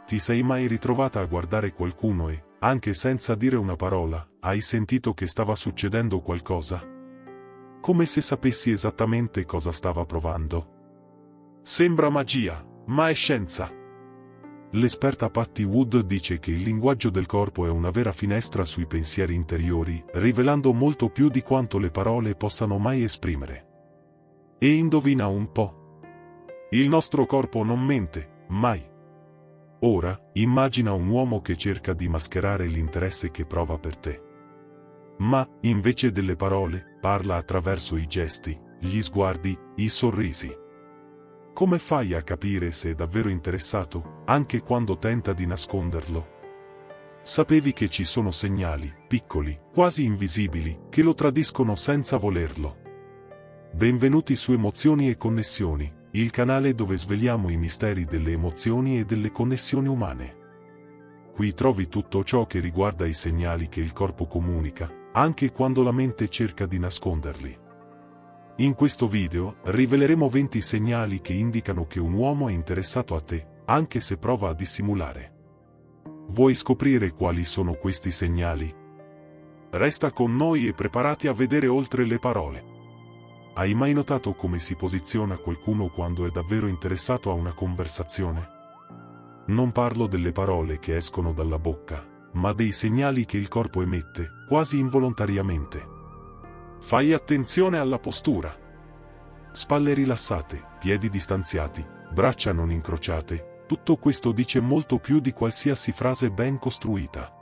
Ti sei mai ritrovata a guardare qualcuno e, anche senza dire una parola, hai sentito che stava succedendo qualcosa? Come se sapessi esattamente cosa stava provando. Sembra magia, ma è scienza. L'esperta Patty Wood dice che il linguaggio del corpo è una vera finestra sui pensieri interiori, rivelando molto più di quanto le parole possano mai esprimere. E indovina un po'. Il nostro corpo non mente, mai. Ora, immagina un uomo che cerca di mascherare l'interesse che prova per te. Ma, invece delle parole, parla attraverso i gesti, gli sguardi, i sorrisi. Come fai a capire se è davvero interessato, anche quando tenta di nasconderlo? Sapevi che ci sono segnali, piccoli, quasi invisibili, che lo tradiscono senza volerlo. Benvenuti su Emozioni e Connessioni, il canale dove sveliamo i misteri delle emozioni e delle connessioni umane. Qui trovi tutto ciò che riguarda i segnali che il corpo comunica, anche quando la mente cerca di nasconderli. In questo video, riveleremo 20 segnali che indicano che un uomo è interessato a te, anche se prova a dissimulare. Vuoi scoprire quali sono questi segnali? Resta con noi e preparati a vedere oltre le parole. Hai mai notato come si posiziona qualcuno quando è davvero interessato a una conversazione? Non parlo delle parole che escono dalla bocca, ma dei segnali che il corpo emette, quasi involontariamente. Fai attenzione alla postura. Spalle rilassate, piedi distanziati, braccia non incrociate, tutto questo dice molto più di qualsiasi frase ben costruita.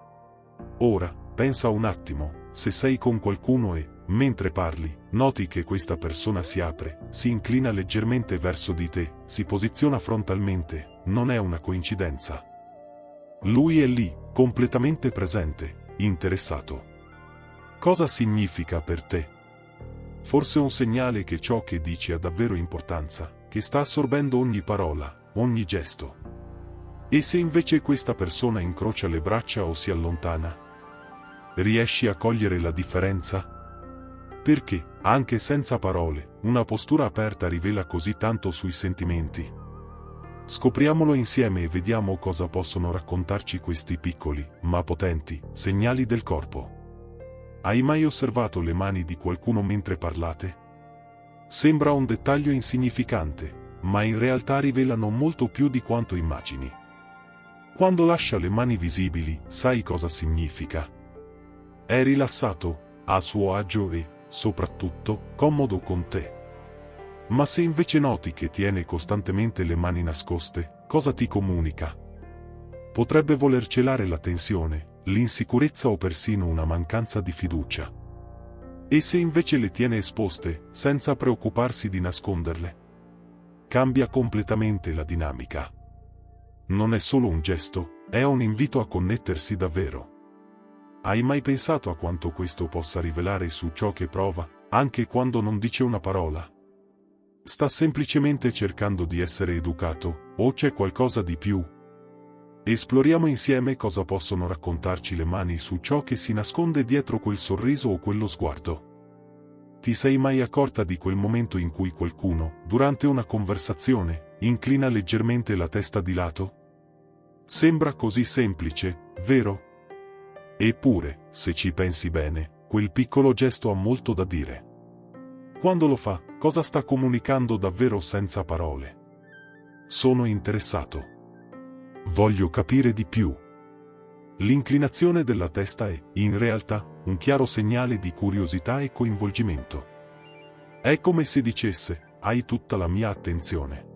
Ora, pensa un attimo, se sei con qualcuno e, mentre parli, noti che questa persona si apre, si inclina leggermente verso di te, si posiziona frontalmente, non è una coincidenza. Lui è lì, completamente presente, interessato. Cosa significa per te? Forse un segnale che ciò che dici ha davvero importanza, che sta assorbendo ogni parola, ogni gesto. E se invece questa persona incrocia le braccia o si allontana? Riesci a cogliere la differenza? Perché, anche senza parole, una postura aperta rivela così tanto sui sentimenti. Scopriamolo insieme e vediamo cosa possono raccontarci questi piccoli, ma potenti, segnali del corpo. Hai mai osservato le mani di qualcuno mentre parlate? Sembra un dettaglio insignificante, ma in realtà rivelano molto più di quanto immagini. Quando lascia le mani visibili, sai cosa significa? È rilassato, a suo agio e, soprattutto, comodo con te. Ma se invece noti che tiene costantemente le mani nascoste, cosa ti comunica? Potrebbe voler celare la tensione, l'insicurezza o persino una mancanza di fiducia. E se invece le tiene esposte, senza preoccuparsi di nasconderle? Cambia completamente la dinamica. Non è solo un gesto, è un invito a connettersi davvero. Hai mai pensato a quanto questo possa rivelare su ciò che prova, anche quando non dice una parola? Sta semplicemente cercando di essere educato, o c'è qualcosa di più? Esploriamo insieme cosa possono raccontarci le mani su ciò che si nasconde dietro quel sorriso o quello sguardo. Ti sei mai accorta di quel momento in cui qualcuno, durante una conversazione, inclina leggermente la testa di lato? Sembra così semplice, vero? Eppure, se ci pensi bene, quel piccolo gesto ha molto da dire. Quando lo fa, cosa sta comunicando davvero senza parole? Sono interessato. Voglio capire di più. L'inclinazione della testa è, in realtà, un chiaro segnale di curiosità e coinvolgimento. È come se dicesse, hai tutta la mia attenzione.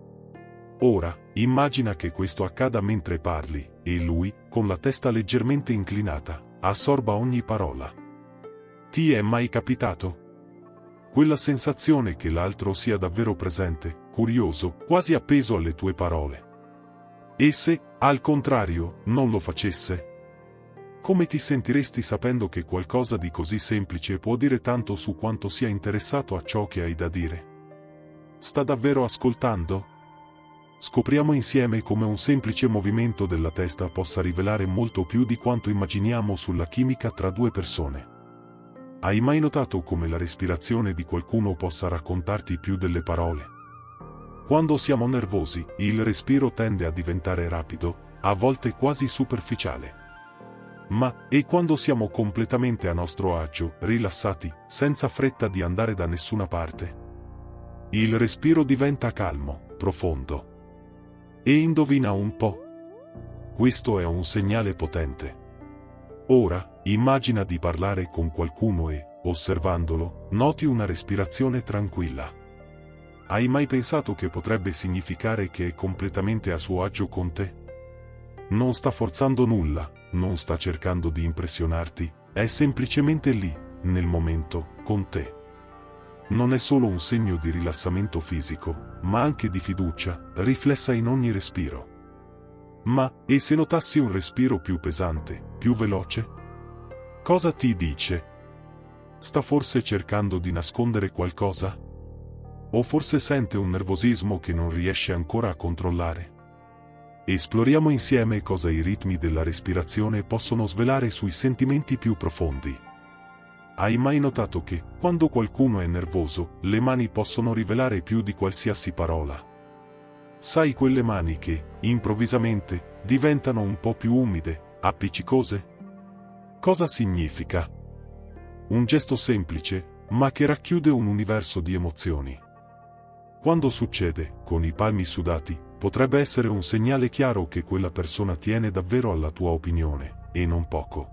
Ora, immagina che questo accada mentre parli, e lui, con la testa leggermente inclinata, assorba ogni parola. Ti è mai capitato? Quella sensazione che l'altro sia davvero presente, curioso, quasi appeso alle tue parole. E se, al contrario, non lo facesse? Come ti sentiresti sapendo che qualcosa di così semplice può dire tanto su quanto sia interessato a ciò che hai da dire? Sta davvero ascoltando? Scopriamo insieme come un semplice movimento della testa possa rivelare molto più di quanto immaginiamo sulla chimica tra due persone. Hai mai notato come la respirazione di qualcuno possa raccontarti più delle parole? Quando siamo nervosi, il respiro tende a diventare rapido, a volte quasi superficiale. Ma, e quando siamo completamente a nostro agio, rilassati, senza fretta di andare da nessuna parte? Il respiro diventa calmo, profondo. E indovina un po'? Questo è un segnale potente. Ora, immagina di parlare con qualcuno e, osservandolo, noti una respirazione tranquilla. Hai mai pensato che potrebbe significare che è completamente a suo agio con te? Non sta forzando nulla, non sta cercando di impressionarti, è semplicemente lì, nel momento, con te. Non è solo un segno di rilassamento fisico, ma anche di fiducia, riflessa in ogni respiro. Ma, e se notassi un respiro più pesante, più veloce? Cosa ti dice? Sta forse cercando di nascondere qualcosa? O forse sente un nervosismo che non riesce ancora a controllare? Esploriamo insieme cosa i ritmi della respirazione possono svelare sui sentimenti più profondi. Hai mai notato che, quando qualcuno è nervoso, le mani possono rivelare più di qualsiasi parola? Sai quelle mani che, improvvisamente, diventano un po' più umide, appiccicose? Cosa significa? Un gesto semplice, ma che racchiude un universo di emozioni. Quando succede, con i palmi sudati, potrebbe essere un segnale chiaro che quella persona tiene davvero alla tua opinione, e non poco.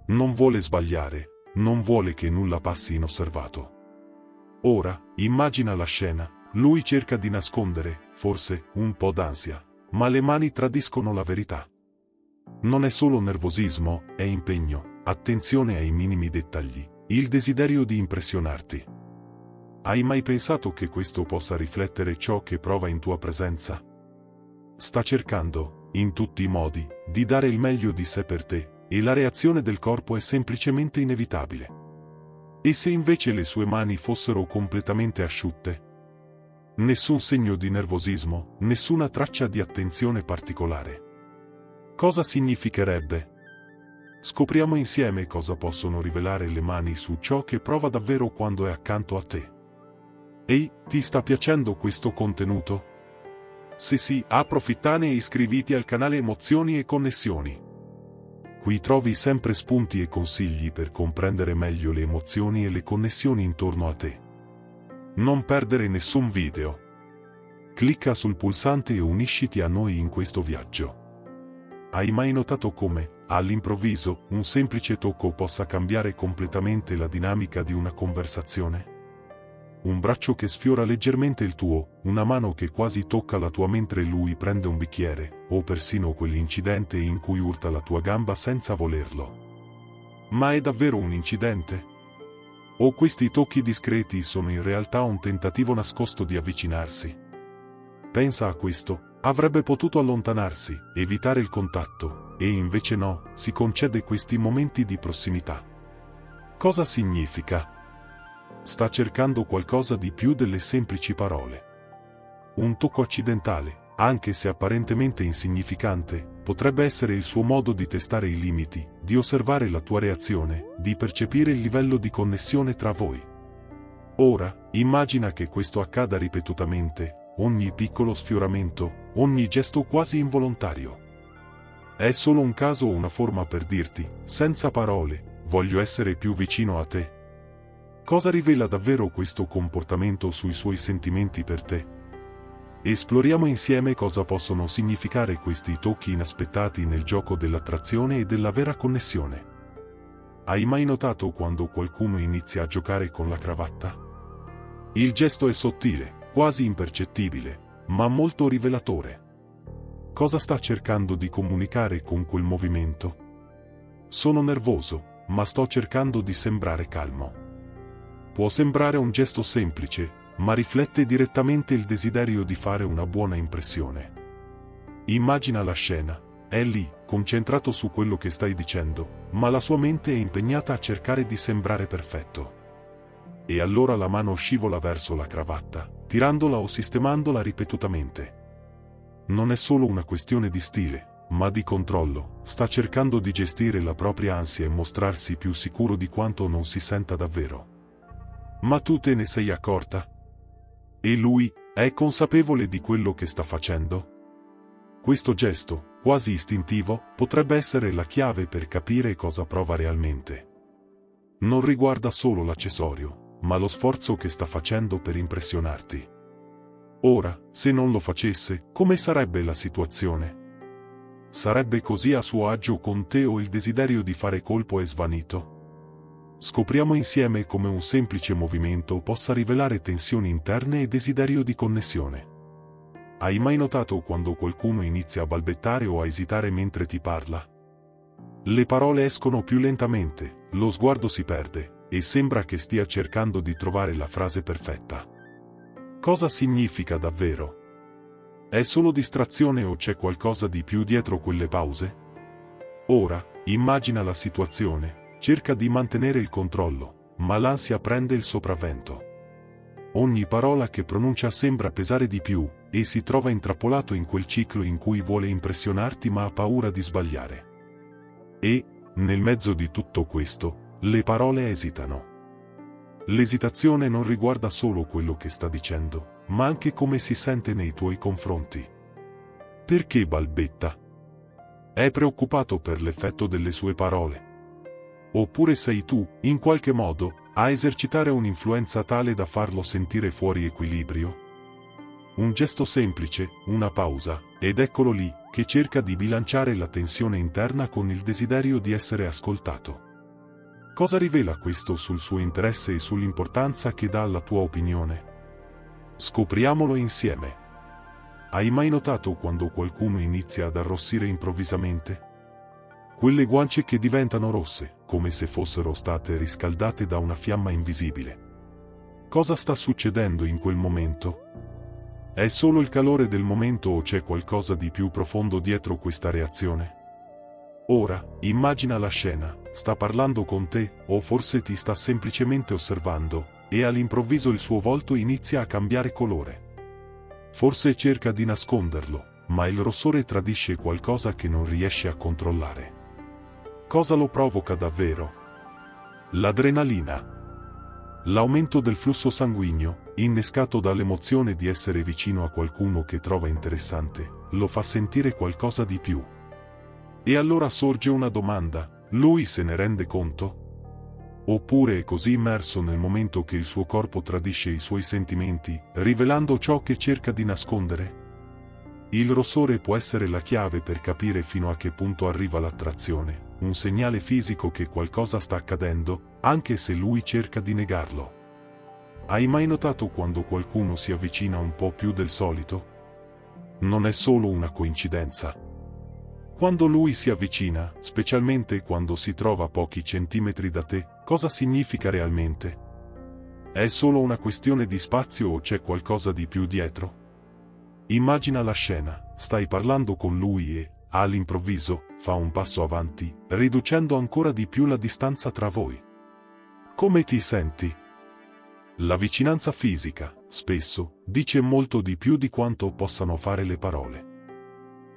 Non vuole sbagliare, non vuole che nulla passi inosservato. Ora, immagina la scena, lui cerca di nascondere, forse, un po' d'ansia, ma le mani tradiscono la verità. Non è solo nervosismo, è impegno, attenzione ai minimi dettagli, il desiderio di impressionarti. Hai mai pensato che questo possa riflettere ciò che prova in tua presenza? Sta cercando, in tutti i modi, di dare il meglio di sé per te, e la reazione del corpo è semplicemente inevitabile. E se invece le sue mani fossero completamente asciutte? Nessun segno di nervosismo, nessuna traccia di attenzione particolare. Cosa significherebbe? Scopriamo insieme cosa possono rivelare le mani su ciò che prova davvero quando è accanto a te. Ehi, ti sta piacendo questo contenuto? Se sì, approfittane e iscriviti al canale Emozioni e Connessioni. Qui trovi sempre spunti e consigli per comprendere meglio le emozioni e le connessioni intorno a te. Non perdere nessun video. Clicca sul pulsante e unisciti a noi in questo viaggio. Hai mai notato come, all'improvviso, un semplice tocco possa cambiare completamente la dinamica di una conversazione? Un braccio che sfiora leggermente il tuo, una mano che quasi tocca la tua mentre lui prende un bicchiere, o persino quell'incidente in cui urta la tua gamba senza volerlo. Ma è davvero un incidente? O questi tocchi discreti sono in realtà un tentativo nascosto di avvicinarsi? Pensa a questo, avrebbe potuto allontanarsi, evitare il contatto, e invece no, si concede questi momenti di prossimità. Cosa significa? Sta cercando qualcosa di più delle semplici parole. Un tocco accidentale, anche se apparentemente insignificante, potrebbe essere il suo modo di testare i limiti, di osservare la tua reazione, di percepire il livello di connessione tra voi. Ora, immagina che questo accada ripetutamente, ogni piccolo sfioramento, ogni gesto quasi involontario. È solo un caso o una forma per dirti, senza parole, voglio essere più vicino a te? Cosa rivela davvero questo comportamento sui suoi sentimenti per te? Esploriamo insieme cosa possono significare questi tocchi inaspettati nel gioco dell'attrazione e della vera connessione. Hai mai notato quando qualcuno inizia a giocare con la cravatta? Il gesto è sottile, quasi impercettibile, ma molto rivelatore. Cosa sta cercando di comunicare con quel movimento? Sono nervoso, ma sto cercando di sembrare calmo. Può sembrare un gesto semplice, ma riflette direttamente il desiderio di fare una buona impressione. Immagina la scena, è lì, concentrato su quello che stai dicendo, ma la sua mente è impegnata a cercare di sembrare perfetto. E allora la mano scivola verso la cravatta, tirandola o sistemandola ripetutamente. Non è solo una questione di stile, ma di controllo, sta cercando di gestire la propria ansia e mostrarsi più sicuro di quanto non si senta davvero. Ma tu te ne sei accorta? E lui, è consapevole di quello che sta facendo? Questo gesto, quasi istintivo, potrebbe essere la chiave per capire cosa prova realmente. Non riguarda solo l'accessorio, ma lo sforzo che sta facendo per impressionarti. Ora, se non lo facesse, come sarebbe la situazione? Sarebbe così a suo agio con te o il desiderio di fare colpo è svanito? Scopriamo insieme come un semplice movimento possa rivelare tensioni interne e desiderio di connessione. Hai mai notato quando qualcuno inizia a balbettare o a esitare mentre ti parla? Le parole escono più lentamente, lo sguardo si perde, e sembra che stia cercando di trovare la frase perfetta. Cosa significa davvero? È solo distrazione o c'è qualcosa di più dietro quelle pause? Ora, immagina la situazione, cerca di mantenere il controllo, ma l'ansia prende il sopravvento. Ogni parola che pronuncia sembra pesare di più, e si trova intrappolato in quel ciclo in cui vuole impressionarti ma ha paura di sbagliare. E, nel mezzo di tutto questo, le parole esitano. L'esitazione non riguarda solo quello che sta dicendo, ma anche come si sente nei tuoi confronti. Perché balbetta? È preoccupato per l'effetto delle sue parole? Oppure sei tu, in qualche modo, a esercitare un'influenza tale da farlo sentire fuori equilibrio? Un gesto semplice, una pausa, ed eccolo lì, che cerca di bilanciare la tensione interna con il desiderio di essere ascoltato. Cosa rivela questo sul suo interesse e sull'importanza che dà alla tua opinione? Scopriamolo insieme. Hai mai notato quando qualcuno inizia ad arrossire improvvisamente? Quelle guance che diventano rosse, come se fossero state riscaldate da una fiamma invisibile. Cosa sta succedendo in quel momento? È solo il calore del momento o c'è qualcosa di più profondo dietro questa reazione? Ora, immagina la scena, sta parlando con te, o forse ti sta semplicemente osservando, e all'improvviso il suo volto inizia a cambiare colore. Forse cerca di nasconderlo, ma il rossore tradisce qualcosa che non riesce a controllare. Cosa lo provoca davvero? L'adrenalina. L'aumento del flusso sanguigno, innescato dall'emozione di essere vicino a qualcuno che trova interessante, lo fa sentire qualcosa di più. E allora sorge una domanda: lui se ne rende conto? Oppure è così immerso nel momento che il suo corpo tradisce i suoi sentimenti, rivelando ciò che cerca di nascondere? Il rossore può essere la chiave per capire fino a che punto arriva l'attrazione, un segnale fisico che qualcosa sta accadendo, anche se lui cerca di negarlo. Hai mai notato quando qualcuno si avvicina un po' più del solito? Non è solo una coincidenza. Quando lui si avvicina, specialmente quando si trova a pochi centimetri da te, cosa significa realmente? È solo una questione di spazio o c'è qualcosa di più dietro? Immagina la scena, stai parlando con lui e, all'improvviso, fa un passo avanti, riducendo ancora di più la distanza tra voi. Come ti senti? La vicinanza fisica, spesso, dice molto di più di quanto possano fare le parole.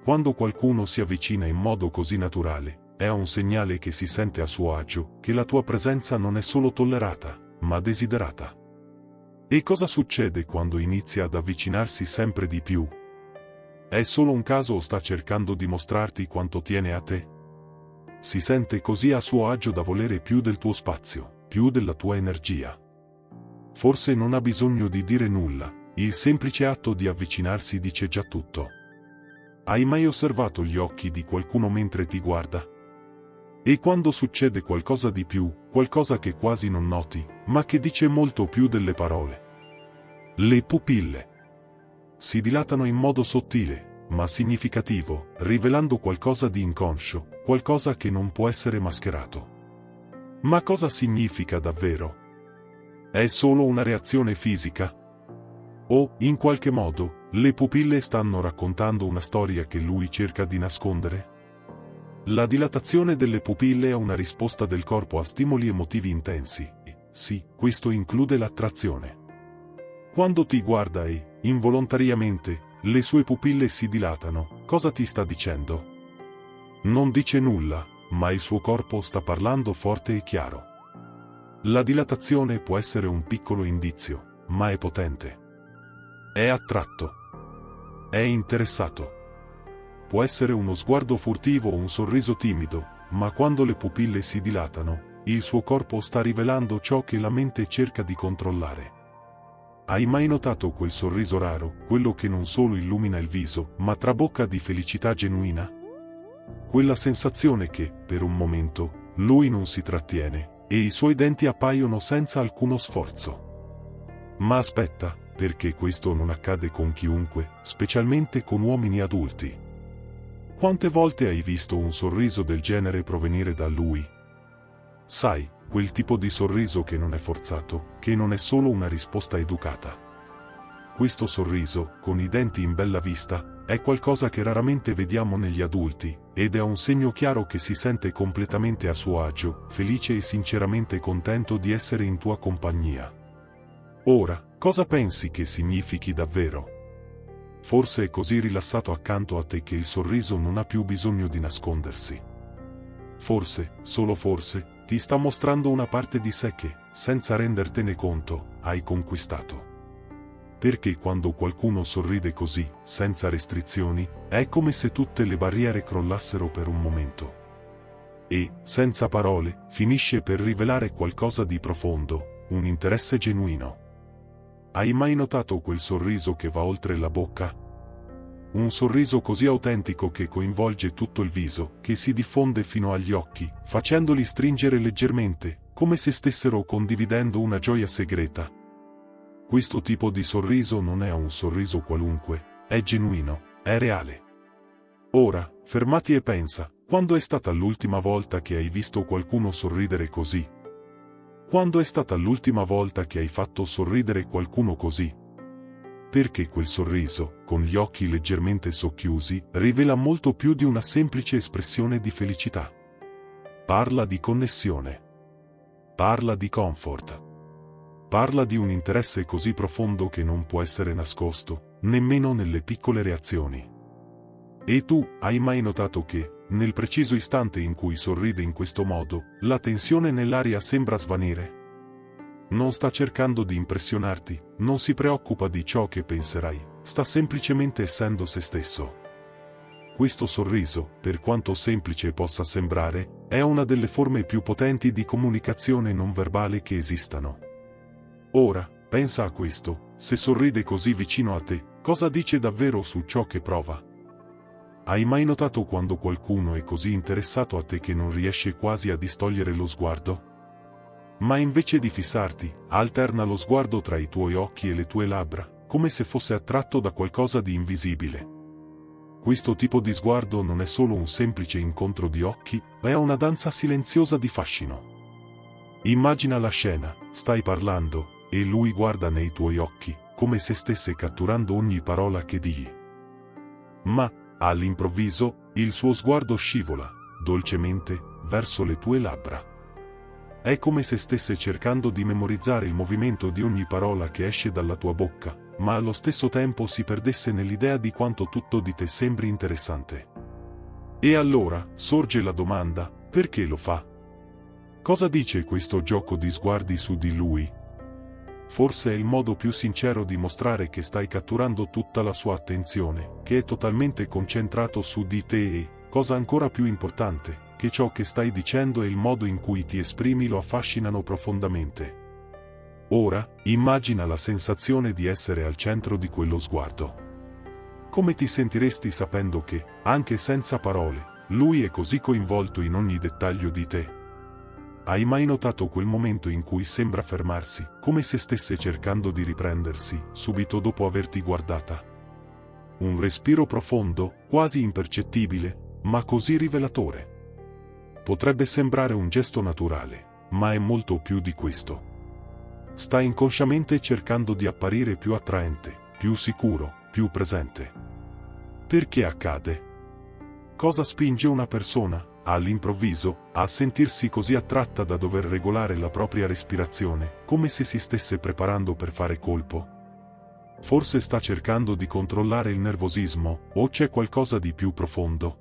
Quando qualcuno si avvicina in modo così naturale, è un segnale che si sente a suo agio, che la tua presenza non è solo tollerata, ma desiderata. E cosa succede quando inizia ad avvicinarsi sempre di più? È solo un caso o sta cercando di mostrarti quanto tiene a te? Si sente così a suo agio da volere più del tuo spazio, più della tua energia. Forse non ha bisogno di dire nulla, il semplice atto di avvicinarsi dice già tutto. Hai mai osservato gli occhi di qualcuno mentre ti guarda? E quando succede qualcosa di più, qualcosa che quasi non noti, ma che dice molto più delle parole? Le pupille si dilatano in modo sottile, ma significativo, rivelando qualcosa di inconscio, qualcosa che non può essere mascherato. Ma cosa significa davvero? È solo una reazione fisica? O, in qualche modo, le pupille stanno raccontando una storia che lui cerca di nascondere? La dilatazione delle pupille è una risposta del corpo a stimoli emotivi intensi, e, sì, questo include l'attrazione. Quando ti guarda e, involontariamente, le sue pupille si dilatano, cosa ti sta dicendo? Non dice nulla, ma il suo corpo sta parlando forte e chiaro. La dilatazione può essere un piccolo indizio, ma è potente. È attratto. È interessato. può essere uno sguardo furtivo o un sorriso timido, ma quando le pupille si dilatano, il suo corpo sta rivelando ciò che la mente cerca di controllare. Hai mai notato quel sorriso raro, quello che non solo illumina il viso, ma trabocca di felicità genuina? Quella sensazione che, per un momento, lui non si trattiene, e i suoi denti appaiono senza alcuno sforzo. Ma aspetta, perché questo non accade con chiunque, specialmente con uomini adulti. Quante volte hai visto un sorriso del genere provenire da lui? Sai, quel tipo di sorriso che non è forzato, che non è solo una risposta educata. Questo sorriso, con i denti in bella vista, è qualcosa che raramente vediamo negli adulti, ed è un segno chiaro che si sente completamente a suo agio, felice e sinceramente contento di essere in tua compagnia. Ora, cosa pensi che significhi davvero? Forse è così rilassato accanto a te che il sorriso non ha più bisogno di nascondersi. Forse, solo forse, ti sta mostrando una parte di sé che, senza rendertene conto, hai conquistato. Perché quando qualcuno sorride così, senza restrizioni, è come se tutte le barriere crollassero per un momento. E, senza parole, finisce per rivelare qualcosa di profondo, un interesse genuino. Hai mai notato quel sorriso che va oltre la bocca? Un sorriso così autentico che coinvolge tutto il viso, che si diffonde fino agli occhi, facendoli stringere leggermente, come se stessero condividendo una gioia segreta. Questo tipo di sorriso non è un sorriso qualunque, è genuino, è reale. Ora, fermati e pensa, quando è stata l'ultima volta che hai visto qualcuno sorridere così? Quando è stata l'ultima volta che hai fatto sorridere qualcuno così? Perché quel sorriso, con gli occhi leggermente socchiusi, rivela molto più di una semplice espressione di felicità. Parla di connessione. Parla di comfort. Parla di un interesse così profondo che non può essere nascosto, nemmeno nelle piccole reazioni. E tu, hai mai notato che, nel preciso istante in cui sorride in questo modo, la tensione nell'aria sembra svanire? Non sta cercando di impressionarti, non si preoccupa di ciò che penserai, sta semplicemente essendo se stesso. Questo sorriso, per quanto semplice possa sembrare, è una delle forme più potenti di comunicazione non verbale che esistano. Ora, pensa a questo, se sorride così vicino a te, cosa dice davvero su ciò che prova? Hai mai notato quando qualcuno è così interessato a te che non riesce quasi a distogliere lo sguardo? Ma invece di fissarti, alterna lo sguardo tra i tuoi occhi e le tue labbra, come se fosse attratto da qualcosa di invisibile. Questo tipo di sguardo non è solo un semplice incontro di occhi, ma è una danza silenziosa di fascino. Immagina la scena, stai parlando, e lui guarda nei tuoi occhi, come se stesse catturando ogni parola che digli. Ma, all'improvviso, il suo sguardo scivola, dolcemente, verso le tue labbra. È come se stesse cercando di memorizzare il movimento di ogni parola che esce dalla tua bocca, ma allo stesso tempo si perdesse nell'idea di quanto tutto di te sembri interessante. E allora, sorge la domanda, perché lo fa? Cosa dice questo gioco di sguardi su di lui? Forse è il modo più sincero di mostrare che stai catturando tutta la sua attenzione, che è totalmente concentrato su di te e, cosa ancora più importante, che ciò che stai dicendo e il modo in cui ti esprimi lo affascinano profondamente. Ora, immagina la sensazione di essere al centro di quello sguardo. Come ti sentiresti sapendo che, anche senza parole, lui è così coinvolto in ogni dettaglio di te? Hai mai notato quel momento in cui sembra fermarsi, come se stesse cercando di riprendersi, subito dopo averti guardata? Un respiro profondo, quasi impercettibile, ma così rivelatore. Potrebbe sembrare un gesto naturale, ma è molto più di questo. Sta inconsciamente cercando di apparire più attraente, più sicuro, più presente. Perché accade? Cosa spinge una persona, all'improvviso, a sentirsi così attratta da dover regolare la propria respirazione, come se si stesse preparando per fare colpo? Forse sta cercando di controllare il nervosismo, o c'è qualcosa di più profondo?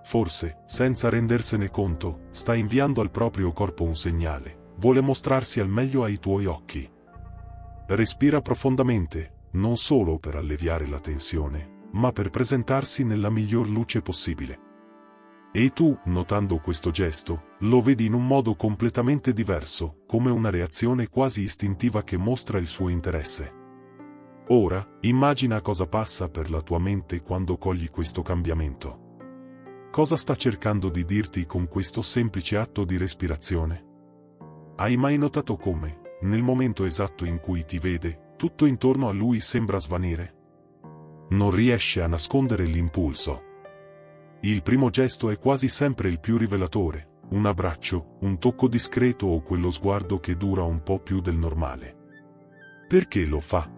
Forse, senza rendersene conto, sta inviando al proprio corpo un segnale, vuole mostrarsi al meglio ai tuoi occhi. Respira profondamente, non solo per alleviare la tensione, ma per presentarsi nella miglior luce possibile. E tu, notando questo gesto, lo vedi in un modo completamente diverso, come una reazione quasi istintiva che mostra il suo interesse. Ora, immagina cosa passa per la tua mente quando cogli questo cambiamento. Cosa sta cercando di dirti con questo semplice atto di respirazione? Hai mai notato come, nel momento esatto in cui ti vede, tutto intorno a lui sembra svanire? Non riesce a nascondere l'impulso. Il primo gesto è quasi sempre il più rivelatore, un abbraccio, un tocco discreto o quello sguardo che dura un po' più del normale. Perché lo fa?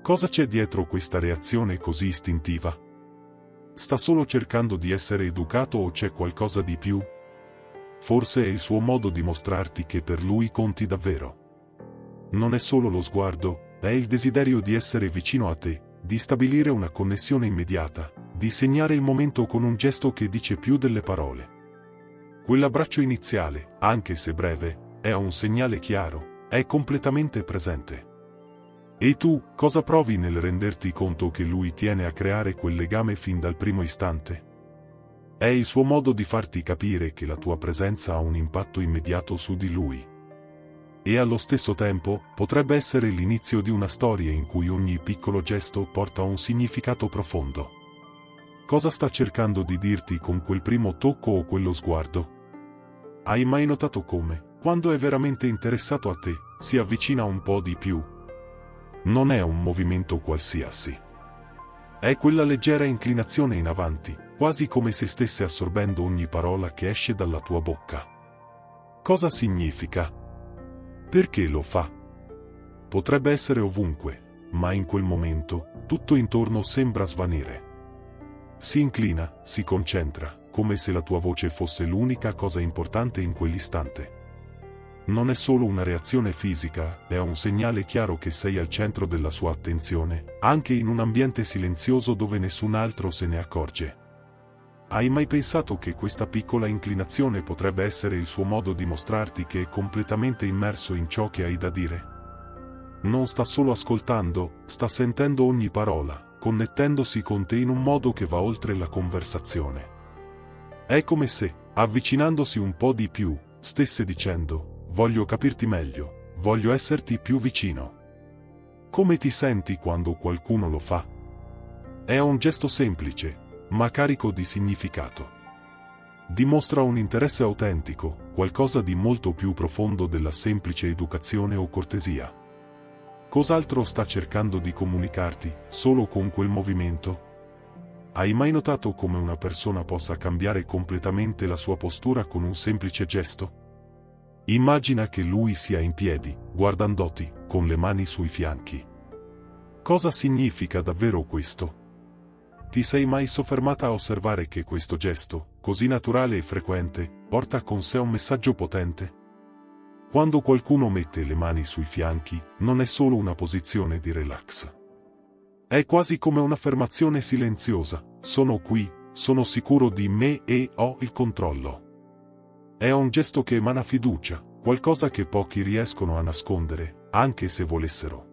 Cosa c'è dietro questa reazione così istintiva? Sta solo cercando di essere educato o c'è qualcosa di più? Forse è il suo modo di mostrarti che per lui conti davvero. Non è solo lo sguardo, è il desiderio di essere vicino a te, di stabilire una connessione immediata, di segnare il momento con un gesto che dice più delle parole. Quell'abbraccio iniziale, anche se breve, è un segnale chiaro, è completamente presente. E tu, cosa provi nel renderti conto che lui tiene a creare quel legame fin dal primo istante? È il suo modo di farti capire che la tua presenza ha un impatto immediato su di lui. E allo stesso tempo, potrebbe essere l'inizio di una storia in cui ogni piccolo gesto porta un significato profondo. Cosa sta cercando di dirti con quel primo tocco o quello sguardo? Hai mai notato come, quando è veramente interessato a te, si avvicina un po' di più? Non è un movimento qualsiasi. È quella leggera inclinazione in avanti, quasi come se stesse assorbendo ogni parola che esce dalla tua bocca. Cosa significa? Perché lo fa? Potrebbe essere ovunque, ma in quel momento, tutto intorno sembra svanire. Si inclina, si concentra, come se la tua voce fosse l'unica cosa importante in quell'istante. Non è solo una reazione fisica, è un segnale chiaro che sei al centro della sua attenzione, anche in un ambiente silenzioso dove nessun altro se ne accorge. Hai mai pensato che questa piccola inclinazione potrebbe essere il suo modo di mostrarti che è completamente immerso in ciò che hai da dire? Non sta solo ascoltando, sta sentendo ogni parola, connettendosi con te in un modo che va oltre la conversazione. È come se, avvicinandosi un po' di più, stesse dicendo: voglio capirti meglio, voglio esserti più vicino. Come ti senti quando qualcuno lo fa? È un gesto semplice, ma carico di significato. Dimostra un interesse autentico, qualcosa di molto più profondo della semplice educazione o cortesia. Cos'altro sta cercando di comunicarti, solo con quel movimento? Hai mai notato come una persona possa cambiare completamente la sua postura con un semplice gesto? Immagina che lui sia in piedi, guardandoti, con le mani sui fianchi. Cosa significa davvero questo? Ti sei mai soffermata a osservare che questo gesto, così naturale e frequente, porta con sé un messaggio potente? Quando qualcuno mette le mani sui fianchi, non è solo una posizione di relax. È quasi come un'affermazione silenziosa: sono qui, sono sicuro di me e ho il controllo. È un gesto che emana fiducia, qualcosa che pochi riescono a nascondere, anche se volessero.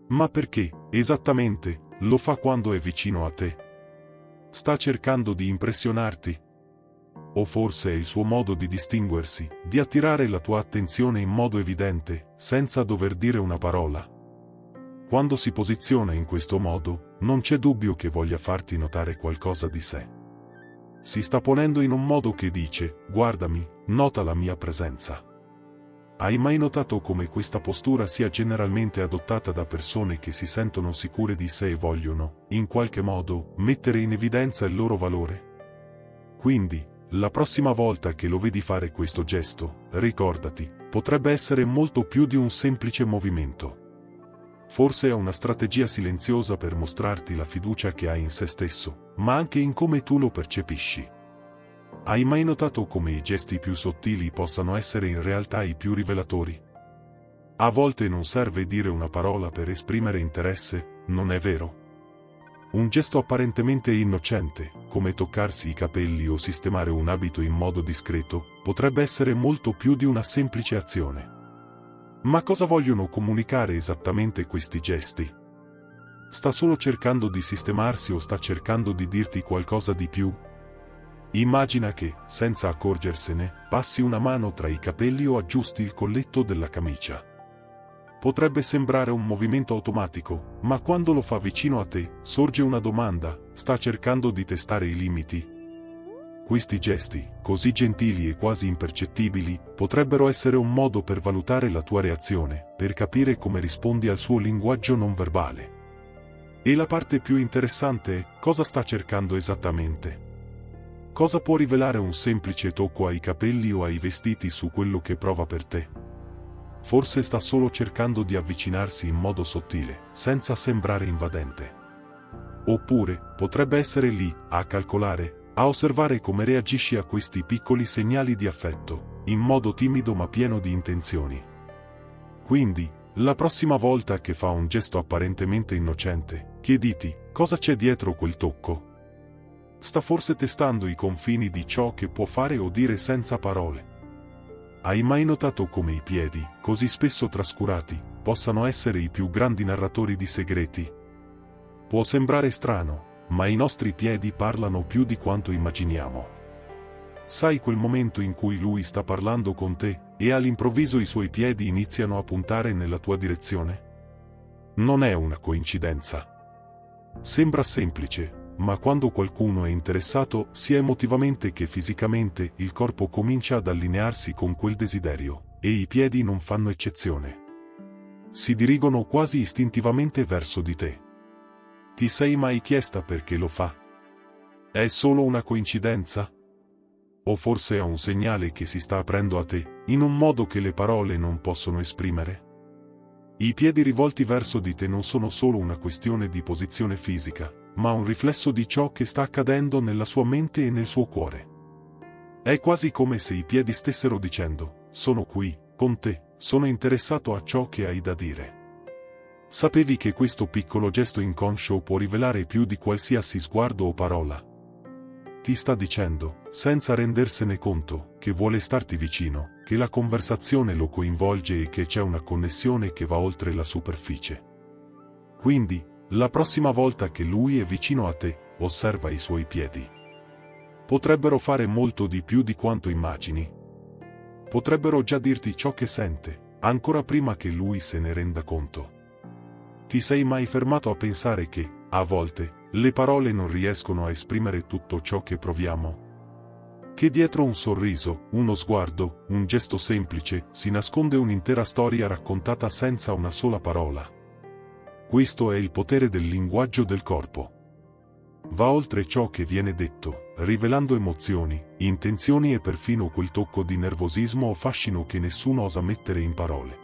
Ma perché, esattamente, lo fa quando è vicino a te? Sta cercando di impressionarti? O forse è il suo modo di distinguersi, di attirare la tua attenzione in modo evidente, senza dover dire una parola? Quando si posiziona in questo modo, non c'è dubbio che voglia farti notare qualcosa di sé. Si sta ponendo in un modo che dice: guardami, nota la mia presenza. Hai mai notato come questa postura sia generalmente adottata da persone che si sentono sicure di sé e vogliono, in qualche modo, mettere in evidenza il loro valore? Quindi, la prossima volta che lo vedi fare questo gesto, ricordati, potrebbe essere molto più di un semplice movimento. Forse è una strategia silenziosa per mostrarti la fiducia che hai in se stesso, ma anche in come tu lo percepisci. Hai mai notato come i gesti più sottili possano essere in realtà i più rivelatori? A volte non serve dire una parola per esprimere interesse, non è vero? Un gesto apparentemente innocente, come toccarsi i capelli o sistemare un abito in modo discreto, potrebbe essere molto più di una semplice azione. Ma cosa vogliono comunicare esattamente questi gesti? sta solo cercando di sistemarsi o sta cercando di dirti qualcosa di più? Immagina che, senza accorgersene, passi una mano tra i capelli o aggiusti il colletto della camicia. Potrebbe sembrare un movimento automatico, ma quando lo fa vicino a te, sorge una domanda: sta cercando di testare i limiti? Questi gesti, così gentili e quasi impercettibili, potrebbero essere un modo per valutare la tua reazione, per capire come rispondi al suo linguaggio non verbale. E la parte più interessante è: cosa sta cercando esattamente? Cosa può rivelare un semplice tocco ai capelli o ai vestiti su quello che prova per te? Forse sta solo cercando di avvicinarsi in modo sottile, senza sembrare invadente. Oppure, potrebbe essere lì, a calcolare, a osservare come reagisci a questi piccoli segnali di affetto, in modo timido ma pieno di intenzioni. Quindi, la prossima volta che fa un gesto apparentemente innocente, chiediti: cosa c'è dietro quel tocco? Sta forse testando i confini di ciò che può fare o dire senza parole. Hai mai notato come i piedi, così spesso trascurati, possano essere i più grandi narratori di segreti? Può sembrare strano, ma i nostri piedi parlano più di quanto immaginiamo. Sai quel momento in cui lui sta parlando con te, e all'improvviso i suoi piedi iniziano a puntare nella tua direzione? Non è una coincidenza. Sembra semplice, ma quando qualcuno è interessato, sia emotivamente che fisicamente, il corpo comincia ad allinearsi con quel desiderio, e i piedi non fanno eccezione. Si dirigono quasi istintivamente verso di te. Ti sei mai chiesta perché lo fa? È solo una coincidenza? O forse è un segnale che si sta aprendo a te, in un modo che le parole non possono esprimere? I piedi rivolti verso di te non sono solo una questione di posizione fisica, ma un riflesso di ciò che sta accadendo nella sua mente e nel suo cuore. È quasi come se i piedi stessero dicendo: sono qui, con te, sono interessato a ciò che hai da dire. Sapevi che questo piccolo gesto inconscio può rivelare più di qualsiasi sguardo o parola? Ti sta dicendo, senza rendersene conto, che vuole starti vicino, che la conversazione lo coinvolge e che c'è una connessione che va oltre la superficie. Quindi, la prossima volta che lui è vicino a te, osserva i suoi piedi. Potrebbero fare molto di più di quanto immagini. Potrebbero già dirti ciò che sente, ancora prima che lui se ne renda conto. Ti sei mai fermato a pensare che, a volte, le parole non riescono a esprimere tutto ciò che proviamo? Che dietro un sorriso, uno sguardo, un gesto semplice, si nasconde un'intera storia raccontata senza una sola parola. Questo è il potere del linguaggio del corpo. Va oltre ciò che viene detto, rivelando emozioni, intenzioni e perfino quel tocco di nervosismo o fascino che nessuno osa mettere in parole.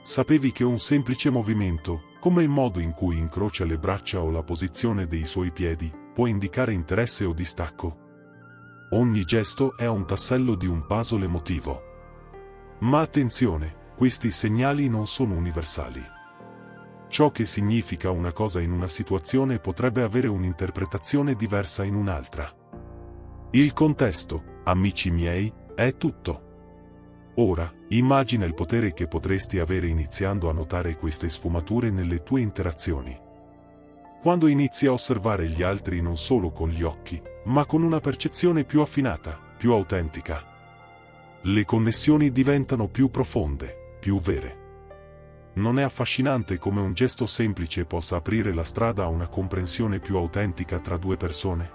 Sapevi che un semplice movimento, come il modo in cui incrocia le braccia o la posizione dei suoi piedi, può indicare interesse o distacco? Ogni gesto è un tassello di un puzzle emotivo. Ma attenzione, questi segnali non sono universali. Ciò che significa una cosa in una situazione potrebbe avere un'interpretazione diversa in un'altra. Il contesto, amici miei, è tutto. Ora, immagina il potere che potresti avere iniziando a notare queste sfumature nelle tue interazioni. Quando inizi a osservare gli altri non solo con gli occhi, ma con una percezione più affinata, più autentica. Le connessioni diventano più profonde, più vere. Non è affascinante come un gesto semplice possa aprire la strada a una comprensione più autentica tra due persone?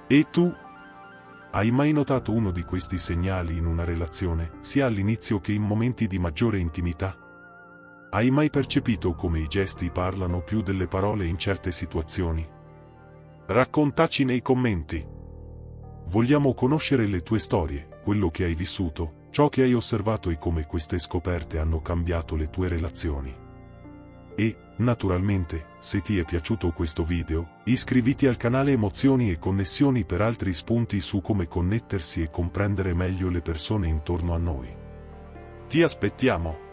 E tu? Hai mai notato uno di questi segnali in una relazione, sia all'inizio che in momenti di maggiore intimità? Hai mai percepito come i gesti parlano più delle parole in certe situazioni? Raccontaci nei commenti. Vogliamo conoscere le tue storie, quello che hai vissuto, ciò che hai osservato e come queste scoperte hanno cambiato le tue relazioni. E, naturalmente, se ti è piaciuto questo video, iscriviti al canale Emozioni e Connessioni per altri spunti su come connettersi e comprendere meglio le persone intorno a noi. Ti aspettiamo!